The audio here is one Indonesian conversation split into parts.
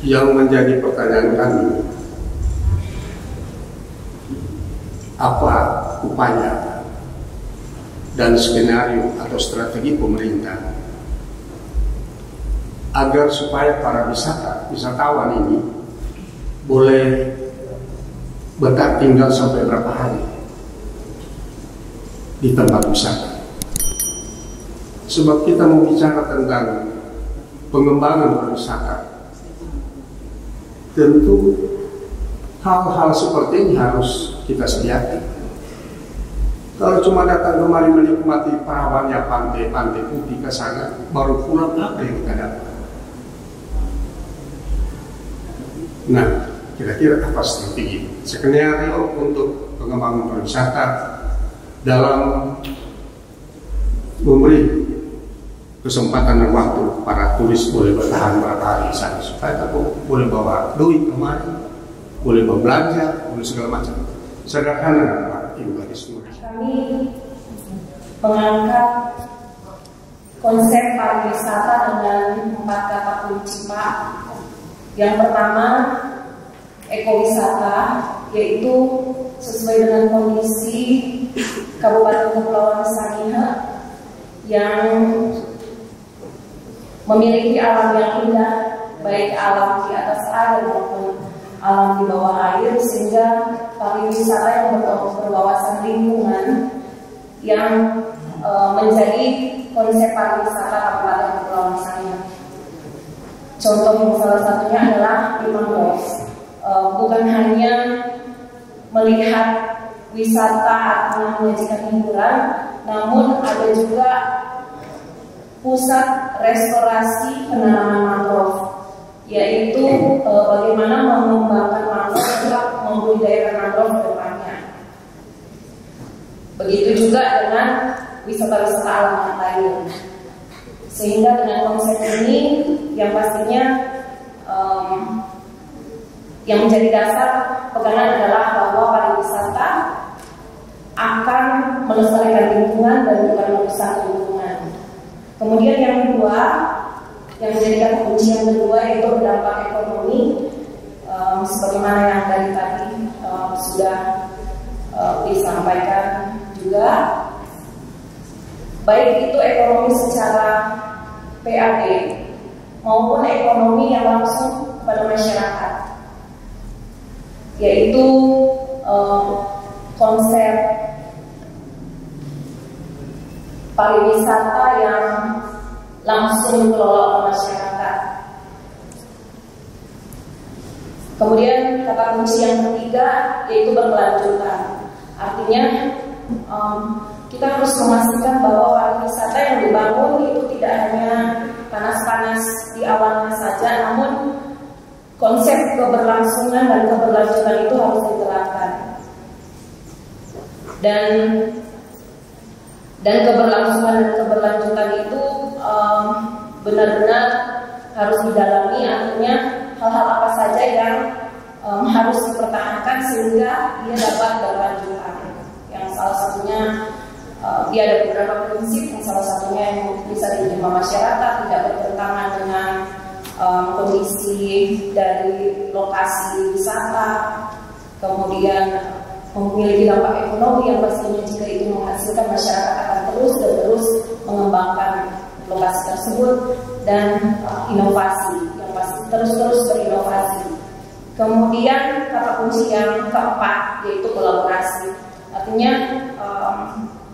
Yang menjadi pertanyaan kami, apa upaya dan skenario atau strategi pemerintah agar supaya para wisatawan ini boleh betah tinggal sampai berapa hari di tempat wisata. Sebab kita mau bicara tentang pengembangan pariwisata, tentu hal-hal seperti ini harus kita sediakan. Kalau cuma datang kemari menikmati perawannya pantai putih ke sana, baru pulang apa yang kita dapat? Nah, kira-kira apa strategi skenario untuk pengembangan pariwisata dalam memberi kesempatan dan waktu para turis boleh bertahan berapa hari di sana, supaya aku boleh bawa duit kemari, boleh berbelanja, boleh segala macam. Sederhana, Pak Ibu Gadis. Kami mengangkat konsep pariwisata dengan 4 kata kunci, Pak. Yang pertama, ekowisata, yaitu sesuai dengan kondisi Kabupaten Kepulauan Sangihe yang memiliki alam yang indah, baik alam di atas air maupun alam di bawah air, sehingga pariwisata yang berwawasan lingkungan yang menjadi konsep pariwisata Kabupaten Kepulauan Sangihe. Contoh yang salah satunya adalah di mangrove. Bukan hanya melihat wisata atau menyajikan hiburan, namun ada juga pusat restorasi penanaman mangrove, yaitu bagaimana mengembangkan mangrove juga membudidayakan mangrove ke depannya. Begitu juga dengan wisata-wisata alam yang lain. Sehingga dengan konsep ini yang pastinya yang menjadi dasar pegangan adalah bahwa pariwisata akan melestarikan lingkungan dan juga merusak lingkungan. Kemudian yang kedua, yang menjadi kata kunci yang kedua yaitu berdampak ekonomi, sebagaimana yang dari tadi sudah disampaikan juga, baik itu ekonomi secara PAD maupun ekonomi yang langsung pada masyarakat, yaitu konsep pariwisata yang langsung dikelola oleh masyarakat. Kemudian kata kunci yang ketiga yaitu berkelanjutan. Artinya kita harus memastikan bahwa pariwisata yang dibangun itu tidak hanya panas-panas di awalnya saja, namun konsep keberlangsungan dan keberlanjutan itu harus diterapkan. Dan keberlangsungan dan keberlanjutan itu benar-benar harus didalami, artinya hal-hal apa saja yang harus dipertahankan sehingga dia dapat berlanjutan. Yang salah satunya dia ada beberapa prinsip, yang salah satunya yang bisa diterima masyarakat, tidak bertentangan dengan kondisi dari lokasi wisata, kemudian memiliki dampak ekonomi yang pastinya jika itu menghasilkan, masyarakat akan terus dan terus mengembangkan lokasi tersebut, dan inovasi yang pasti terus berinovasi. Kemudian kata kunci yang keempat yaitu kolaborasi. Artinya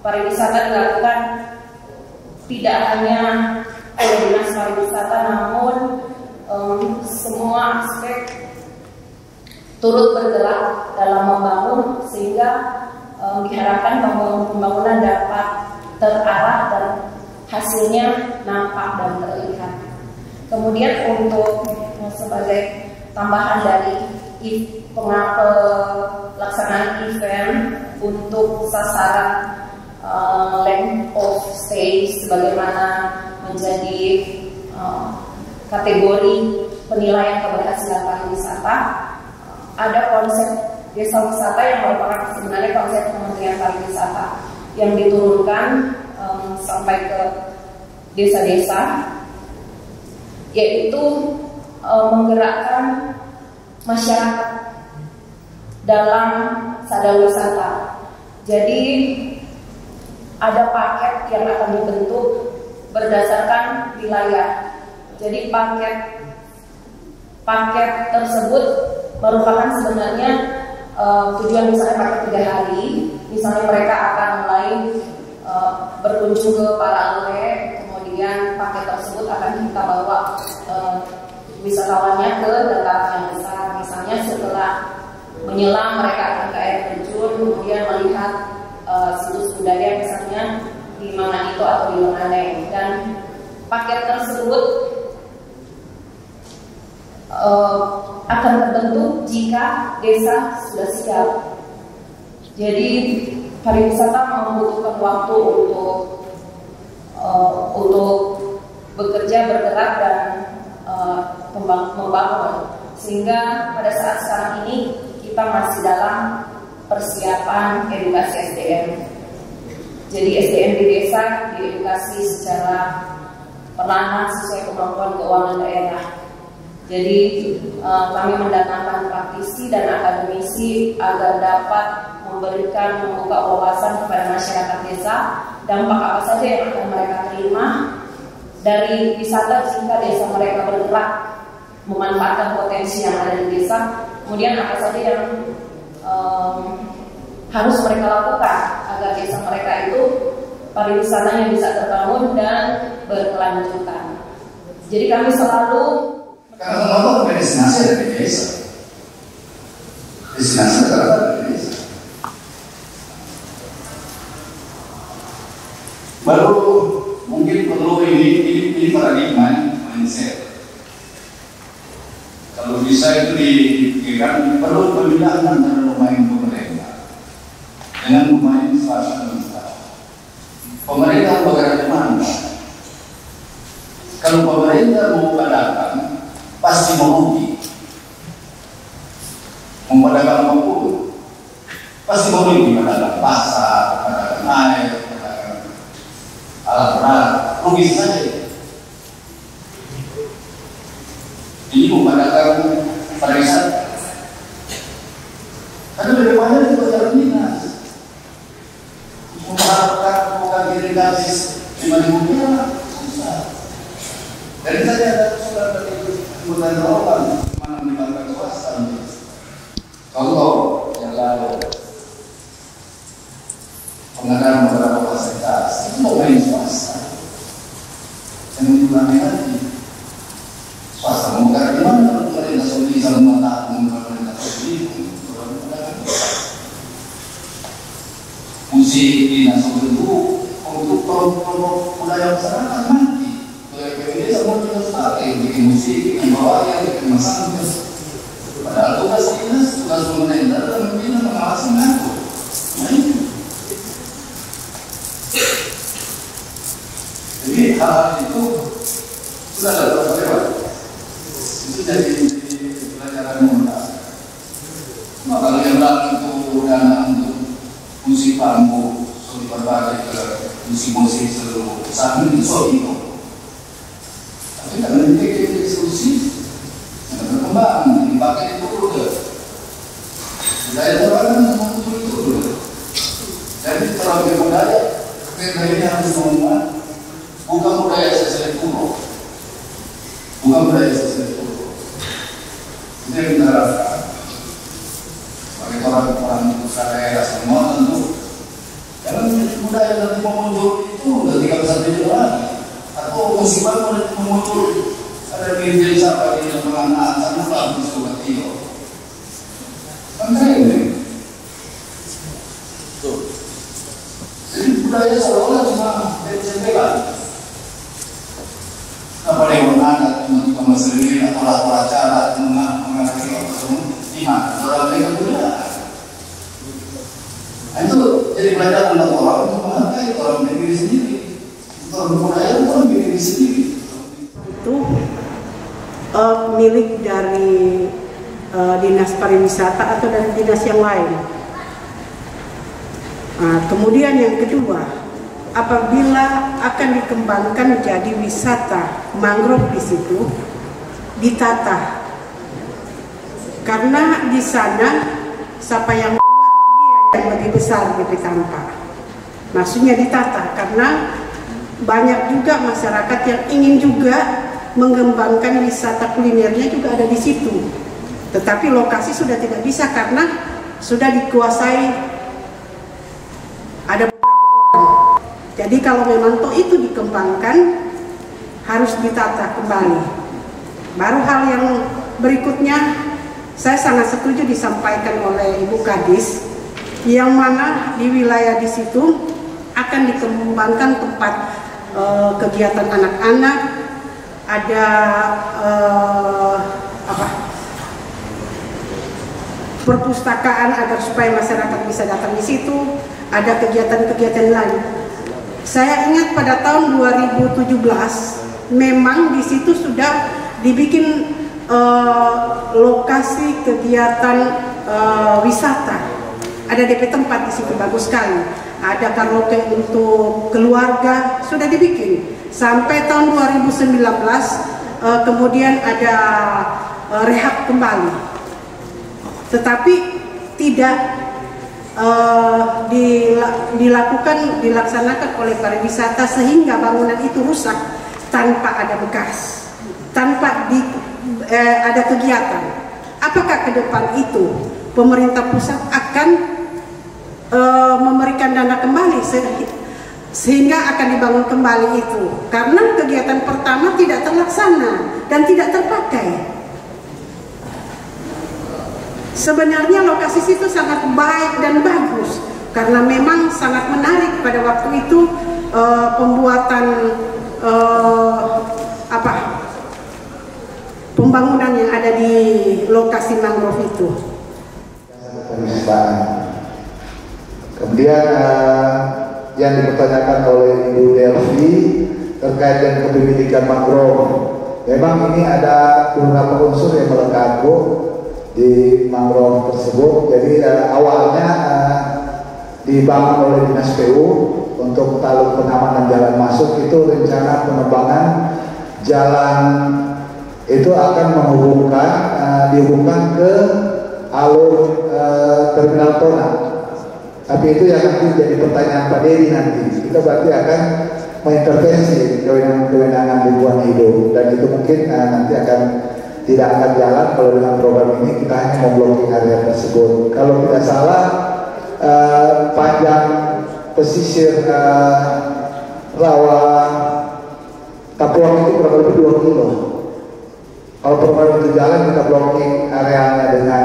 pariwisata dilakukan tidak hanya oleh dinas pariwisata, namun semua aspek turut bergerak dalam membangun, sehingga diharapkan pembangunan dapat terarah dan hasilnya nampak dan terlihat. Kemudian untuk sebagai tambahan dari pelaksanaan event untuk sasaran length of stay sebagaimana menjadi kategori penilaian keberhasilan pariwisata, ada konsep desa wisata yang merupakan sebenarnya konsep Kementerian Pariwisata yang diturunkan sampai ke desa-desa, yaitu menggerakkan masyarakat dalam sadar wisata. Jadi ada paket yang akan dibentuk berdasarkan wilayah. Jadi paket tersebut merupakan sebenarnya tujuan misalnya paket 3 hari. Misalnya mereka akan mulai berkunjung ke Parale, kemudian paket tersebut akan kita bawa wisatawannya ke dataran yang besar. Misalnya setelah menyelam mereka akan ke air terjun, kemudian melihat situs budaya misalnya di mana itu atau di Lonane. Dan paket tersebut akan terbentuk jika desa sudah siap. Jadi pariwisata membutuhkan waktu untuk bekerja, bergerak dan membangun. Sehingga pada saat sekarang ini kita masih dalam persiapan edukasi SDM. Jadi SDM di desa diedukasi secara peranan sesuai kemampuan keuangan daerah. Jadi kami mendatangkan praktisi dan akademisi agar dapat membuka wawasan kepada masyarakat desa dampak apa saja yang akan mereka terima dari wisata jika desa mereka bergerak memanfaatkan potensi yang ada di desa. Kemudian apa saja yang harus mereka lakukan agar desa mereka itu pariwisatanya bisa terbangun dan berkelanjutan. Jadi kami selalu karena destinasi ada di desa. Destinasi ada di desa. Baru mungkin perlu ini paradigma mindset. Kalau bisa itu dipikirkan perlu pembinaan antara pemain pemerintah dengan pemain swasta. Pemerintah bergerak di mana? Kalau pemerintah mau padamkan, pasti merugi. Mempadamkan apapun, pasti merugi. Padamkan pasar, padamkan air, padamkan alat berat, rugi saja. Ini memadamkan pariwisata. Karena bagaimana itu berjalan dinas, mengharapkan bukan irigasi 5.000 miliar susah. Jadi saya ada usulan dari kemudian orang mana melibatkan swasta. Contoh yang lalu pengadaan beberapa fasilitas itu mau main swasta. Yang diulangi lagi swasta mau di mana pemerintah Saudi dalam mata pemerintah Saudi musik dinas untuk kelompok budaya masyarakat mati. Ini semua kita pakai bikin musik, bikin bawahan, bikin masakan. Padahal tugas dinas, tugas pemerintah dan membina mengawasi mengatur. Nah itu. Jadi hal itu sudah ada berapa lewat. Itu jadi pelajaran mudah. Nah, kalau yang lain itu dana untuk musik panggung, sorry berbagai ke musik-musik seluruh saat ini itu. Tapi karena ini diskusi, yang berkembang, dipakai itu dulu. Budaya terbaru muncul itu dulu. Jadi terlalu budaya, budaya ini harus menguat, bukan budaya sesuai puro, bukan budaya sesuai puro. Ini yang kita harapkan. Sebagai orang-orang usaha daerah semua tentu, jangan menjadi budaya nanti muncul itu ketika besar itu lagi. Atau musibah muncul ada menjadi siapa di penganaan sana bagus sobat iyo. Kan ini. Tuh. Jadi budaya seolah-olah cuma tempelan. Apa yang ada cuma masalah atau lapor acara mengenai lima orang mereka budaya. Nah itu jadi pelajaran untuk orang untuk menghargai orang diri sendiri. Orang diri sendiri itu milik dari dinas pariwisata atau dari dinas yang lain. Nah, kemudian yang kedua, apabila akan dikembangkan menjadi wisata mangrove di situ, ditata. Karena di sana siapa yang kuat dia yang lebih besar gitu tampak. Maksudnya ditata karena banyak juga masyarakat yang ingin juga mengembangkan wisata kulinernya juga ada di situ. Tetapi lokasi sudah tidak bisa karena sudah dikuasai ada beberapa orang. Jadi kalau memang toh itu dikembangkan harus ditata kembali. Baru hal yang berikutnya saya sangat setuju disampaikan oleh Ibu Kadis yang mana di wilayah di situ akan dikembangkan tempat kegiatan anak-anak, ada perpustakaan agar supaya masyarakat bisa datang di situ, ada kegiatan-kegiatan lain. Saya ingat pada tahun 2017 memang di situ sudah dibikin lokasi kegiatan wisata. Ada DP tempat di situ bagus sekali. Ada karaoke untuk keluarga sudah dibikin. Sampai tahun 2019 kemudian ada rehab kembali. Tetapi tidak dilaksanakan oleh pariwisata sehingga bangunan itu rusak tanpa ada bekas, tanpa ada kegiatan. Apakah ke depan itu pemerintah pusat akan memberikan dana kembali sehingga akan dibangun kembali itu? Karena kegiatan pertama tidak terlaksana dan tidak terpakai. Sebenarnya lokasi situ sangat baik dan bagus karena memang sangat menarik pada waktu itu pembuatan pembangunan yang ada di lokasi mangrove itu. Kemudian yang dipertanyakan oleh Ibu Delvi terkait dengan kepemilikan mangrove. Memang ini ada beberapa unsur yang melekat di mangrove tersebut. Jadi awalnya dibangun oleh Dinas PU untuk taluk pengamanan jalan masuk, itu rencana penebangan jalan itu akan dihubungkan ke alur terminal Tona. Tapi itu yang nanti jadi pertanyaan Pak Dedi nanti. Kita berarti akan mengintervensi kewenangan Ridwan Hidup, dan itu mungkin nanti tidak akan jalan kalau dengan program ini. Kita hanya memblokir area tersebut. Kalau tidak salah panjang pesisir rawa Tapuang itu kurang lebih 2 kilo. Kalau program itu jalan, kita blocking areanya dengan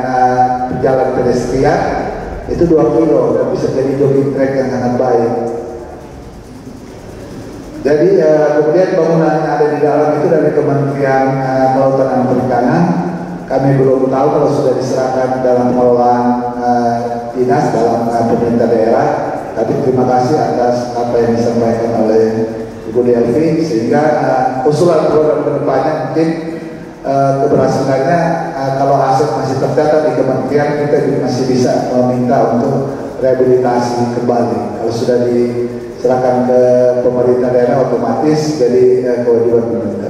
jalan pedestrian itu 2 kilo dan bisa jadi jogging track yang sangat baik. Jadi kemudian bangunan yang ada di dalam itu dari Kementerian Kelautan dan Perikanan, kami belum tahu kalau sudah diserahkan dalam pengelolaan dinas dalam pemerintah daerah. Tapi terima kasih atas apa yang disampaikan oleh Ibu Delvi, sehingga usulan program kedepannya mungkin keberhasilannya kalau aset masih tercatat di kementerian, kita masih bisa meminta untuk rehabilitasi kembali. Kalau sudah diserahkan ke pemerintah daerah, otomatis jadi kewajiban pemerintah.